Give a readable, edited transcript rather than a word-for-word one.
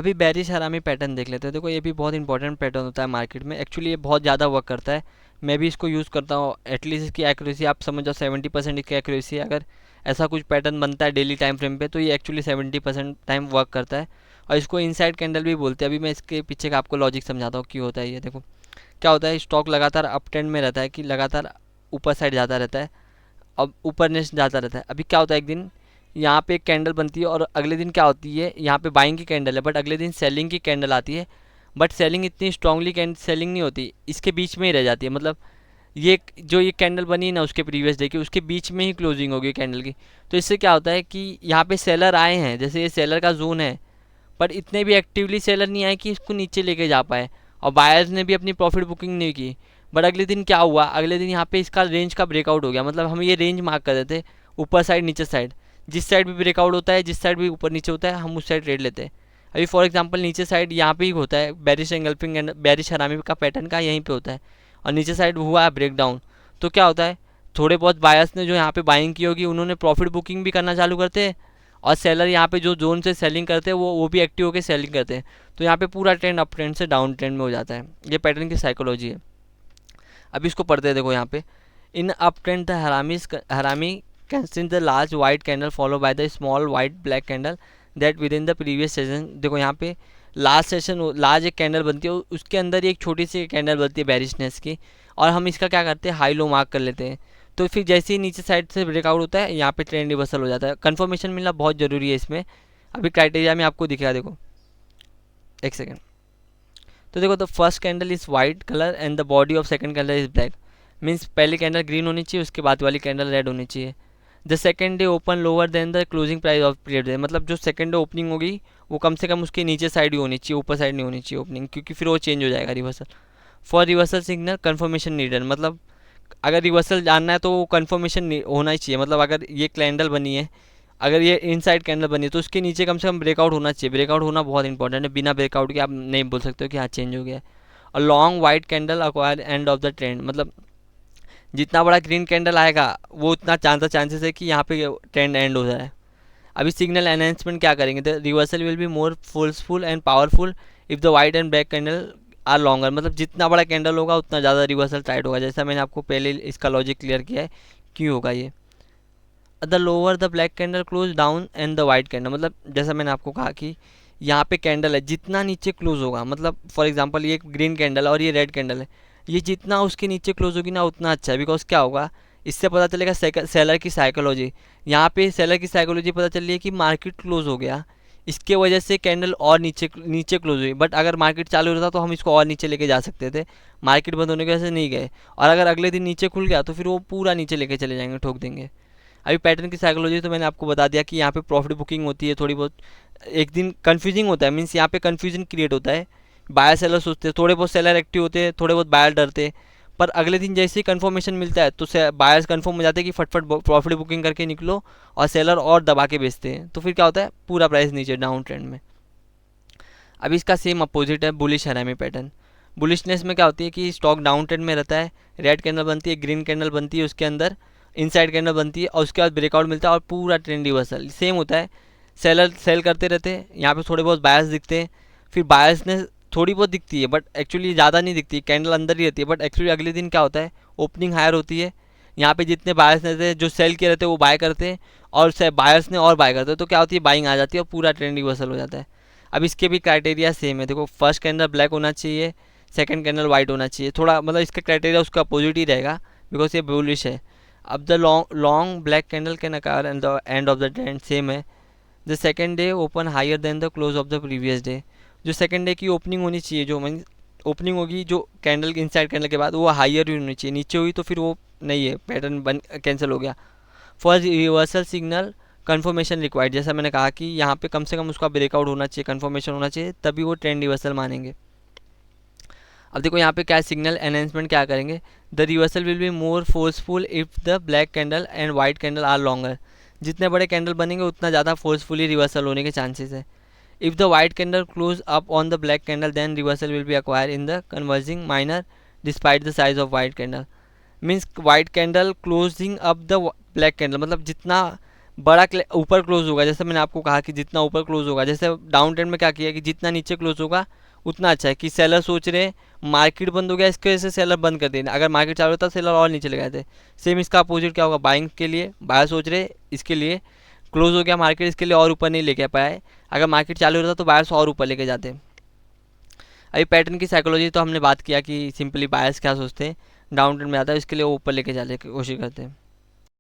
अभी बेरिश हरामी पैटर्न देख लेते हैं। देखो ये भी बहुत इंपॉर्टेंट पैटर्न होता है मार्केट में, एक्चुअली ये बहुत ज़्यादा वर्क करता है। मैं भी इसको यूज़ करता हूँ। एटलीस्ट इसकी एक्यूरेसी आप समझ जाओ 70% इसकी एक्यूरेसी है। अगर ऐसा कुछ पैटर्न बनता है डेली टाइम फ्रेम पे तो ये एक्चुअली 70% टाइम वर्क करता है। और इसको इनसाइड कैंडल भी बोलते हैं। अभी मैं इसके पीछे का आपको लॉजिक समझाता हूँ क्यों होता है ये। देखो क्या होता है, स्टॉक लगातार अप ट्रेंड में रहता है कि लगातार ऊपर साइड जाता रहता है, अब ऊपर नेक्स्ट जाता रहता है। अभी क्या होता है, एक दिन यहाँ पे एक कैंडल बनती है और अगले दिन क्या होती है, यहाँ पे बाइंग की कैंडल है बट अगले दिन सेलिंग की कैंडल आती है। बट सेलिंग इतनी स्ट्रांगली सेलिंग नहीं होती, इसके बीच में ही रह जाती है। मतलब ये जो ये कैंडल बनी है ना उसके प्रीवियस डे की, उसके बीच में ही क्लोजिंग होगी कैंडल की। तो इससे क्या होता है कि यहाँ पे सेलर आए हैं, जैसे ये सेलर का जोन है, पर इतने भी एक्टिवली सेलर नहीं आए कि इसको नीचे लेके जा पाए, और बायर्स ने भी अपनी प्रॉफिट बुकिंग नहीं की। बट अगले दिन क्या हुआ, अगले दिन यहाँ पे इसका रेंज का ब्रेकआउट हो गया। मतलब हम ये रेंज मार्क कर देते ऊपर साइड नीचे साइड, जिस साइड भी ब्रेकआउट होता है, जिस साइड भी ऊपर नीचे होता है, हम उस साइड ट्रेड लेते हैं। अभी फॉर एग्जांपल नीचे साइड यहाँ पे ही होता है, बेरिश एंगल्फिंग एंड बेरिश हरामी का पैटर्न का यहीं पे होता है, और नीचे साइड हुआ है ब्रेकडाउन। तो क्या होता है, थोड़े बहुत बायर्स ने जो यहाँ पे बाइंग की होगी उन्होंने प्रॉफिट बुकिंग भी करना चालू करते हैं, और सेलर यहाँ पे जो जोन से सेलिंग करते हैं वो भी एक्टिव होकर सेलिंग करते हैं। तो यहाँ पे पूरा ट्रेंड अप ट्रेंड से डाउन ट्रेंड में हो जाता है। ये पैटर्न की साइकोलॉजी है। अभी इसको पढ़ते हैं। देखो यहाँ पे इन अप ट्रेंड द हरामी cancel the large white candle follow by the small white black candle that with in the previous session. देखो यहाँ पे लास्ट सेशन लार्ज एक कैंडल बनती है, उसके अंदर एक छोटी सी कैंडल बनती है बेरिशनेस की, और हम इसका क्या करते हैं, हाई लो मार्क कर लेते हैं। तो फिर जैसे ही नीचे साइड से ब्रेकआउट होता है यहाँ पे ट्रेंड रिवर्सल हो जाता है। कंफर्मेशन मिलना बहुत ज़रूरी है इसमें। अभी क्राइटेरिया में आपको दिखेगा, देखो एक सेकेंड। तो देखो the first candle is white colour and the body of second candle is black. Means पहली कैंडल ग्रीन होनी चाहिए, उसके बाद वाली कैंडल रेड होनी चाहिए। The second day open lower than the closing price of period day. मतलब जो सेकेंड डे ओपनिंग होगी वो कम से कम उसके नीचे साइड ही होनी चाहिए, ऊपर साइड नहीं होनी चाहिए ओपनिंग, क्योंकि फिर वो चेंज हो जाएगा reversal. For reversal signal confirmation needed. मतलब अगर रिवर्सल जानना है तो वो कन्फर्मेशन होना ही चाहिए। मतलब अगर ये कैंडल बनी है, अगर ये इनसाइड कैंडल बनी है तो उसके नीचे कम से कम ब्रेकआउट होना चाहिए। ब्रेकआउट होना बहुत इंपॉर्टेंट है, बिना ब्रेकआउट के आप नहीं बोल सकते हो कि हाँ चेंज हो गया है। और long white candle acquire and of the trend. मतलब जितना बड़ा ग्रीन कैंडल आएगा वो उतना चांसेस है कि यहाँ पे ट्रेंड एंड हो जाए। अभी सिग्नल एनहेंसमेंट क्या करेंगे, the reversal will be more forceful and powerful if the white and black candle are longer. मतलब जितना बड़ा कैंडल होगा उतना ज़्यादा रिवर्सल टाइट होगा, जैसा मैंने आपको पहले इसका लॉजिक क्लियर किया है क्यों होगा ये। The lower the black candle close down and the white candle. मतलब जैसा मैंने आपको कहा कि यहाँ पे कैंडल है, जितना नीचे क्लोज होगा, मतलब फॉर एग्जांपल ये ग्रीन कैंडल है और ये रेड कैंडल है, ये जितना उसके नीचे क्लोज होगी ना उतना अच्छा है। बिकॉज क्या होगा, इससे पता चलेगा सेलर की साइकोलॉजी। यहाँ पे सेलर की साइकोलॉजी पता चल रही है कि मार्केट क्लोज हो गया, इसके वजह से कैंडल और नीचे नीचे क्लोज हुई। बट अगर मार्केट चालू रहता तो हम इसको और नीचे लेके जा सकते थे, मार्केट बंद होने की वजह से नहीं गए। और अगर अगले दिन नीचे खुल गया तो फिर वो पूरा नीचे लेके चले जाएंगे, ठोक देंगे। अभी पैटर्न की साइकोलॉजी तो मैंने आपको बता दिया कि यहाँ पे प्रॉफिट बुकिंग होती है थोड़ी बहुत। एक दिन कन्फ्यूजिंग होता है, मीन्स यहाँ पे कन्फ्यूजन क्रिएट होता है। बायर सेलर सोचते हैं, थोड़े बहुत सेलर एक्टिव होते हैं, थोड़े बहुत बायर डरते हैं। पर अगले दिन जैसे ही कन्फर्मेशन मिलता है तो बायर्स कन्फर्म हो जाते हैं कि फटफट प्रॉफिट बुकिंग करके निकलो, और सेलर और दबा के बेचते हैं। तो फिर क्या होता है, पूरा प्राइस नीचे डाउन ट्रेंड में। अभी इसका सेम अपोजिट है बुलिश हरामी पैटर्न। बुलिशनेस में क्या होती है कि स्टॉक डाउन ट्रेंड में रहता है, रेड कैंडल बनती है, ग्रीन कैंडल बनती है, उसके अंदर इनसाइड कैंडल बनती है, और उसके बाद ब्रेकआउट मिलता है और पूरा ट्रेंड रिवर्सल सेम होता है। सेलर सेल करते रहते हैं, यहाँ पे थोड़े बहुत बायर्स दिखते हैं, फिर बायर्स ने थोड़ी बहुत दिखती है बट एक्चुअली ज़्यादा नहीं दिखती, कैंडल अंदर ही रहती है। बट एक्चुअली अगले दिन क्या होता है, ओपनिंग हायर होती है, यहाँ पे जितने बायर्स रहते हैं जो सेल किए रहते हैं वो बाय करते हैं, और बायर्स ने और बाय करते हैं, तो क्या होती है, बाइंग आ जाती है और पूरा ट्रेंड रिवर्सल हो जाता है। अब इसके भी क्राइटेरिया सेम है। देखो फर्स्ट कैंडल ब्लैक होना चाहिए, सेकंड कैंडल वाइट होना चाहिए। थोड़ा मतलब इसका क्राइटेरिया उसका अपोजिट ही रहेगा बिकॉज ये बुलिश है। अब the long black candle can occur and the end of the trend same है। The second day open higher than the close of the previous day. जो सेकंड डे की opening होनी चाहिए, जो मीन ओपनिंग होगी जो कैंडल इनसाइड कैंडल के बाद, वो हायर ही होनी चाहिए। नीचे हुई तो फिर वो नहीं है, पैटर्न बन कैंसिल हो गया। For reversal signal confirmation required. जैसा मैंने कहा कि यहाँ पे कम से कम उसका ब्रेकआउट होना चाहिए, कन्फर्मेशन होना चाहिए, तभी वो ट्रेंड रिवर्सल मानेंगे। अब देखो यहाँ पे क्या सिग्नल एनहेंसमेंट क्या करेंगे, the reversal will be more forceful if the black candle and white candle are longer. जितने बड़े कैंडल बनेंगे उतना ज़्यादा फोर्सफुली रिवर्सल होने के चांसेस है। If the white candle close up on the black candle then reversal will be acquire in the converging minor despite the size of white candle. Means white candle closing up the black candle, मतलब जितना बड़ा ऊपर close होगा, जैसे मैंने आपको कहा कि जितना ऊपर क्लोज होगा, जैसे डाउन ट्रेंड में क्या किया कि जितना नीचे क्लोज होगा उतना अच्छा है, कि सेलर सोच रहे हैं मार्केट बंद हो गया इसकी वजह से सेलर बंद कर देना, अगर मार्केट चालू होता सेलर और नीचे लगाए थे। सेम इसका अपोजिट क्या होगा, बाइंग के लिए बायर सोच रहे इसके लिए क्लोज हो गया मार्केट, इसके लिए और ऊपर नहीं लेके पाए, अगर मार्केट चालू होता तो बायर्स और ऊपर लेके जाते। अभी पैटर्न की साइकोलॉजी तो हमने बात किया कि सिंपली बायर्स क्या सोचते हैं, डाउन ट्रेंड में आता है इसके लिए वो ऊपर लेके जाने की कोशिश करते हैं।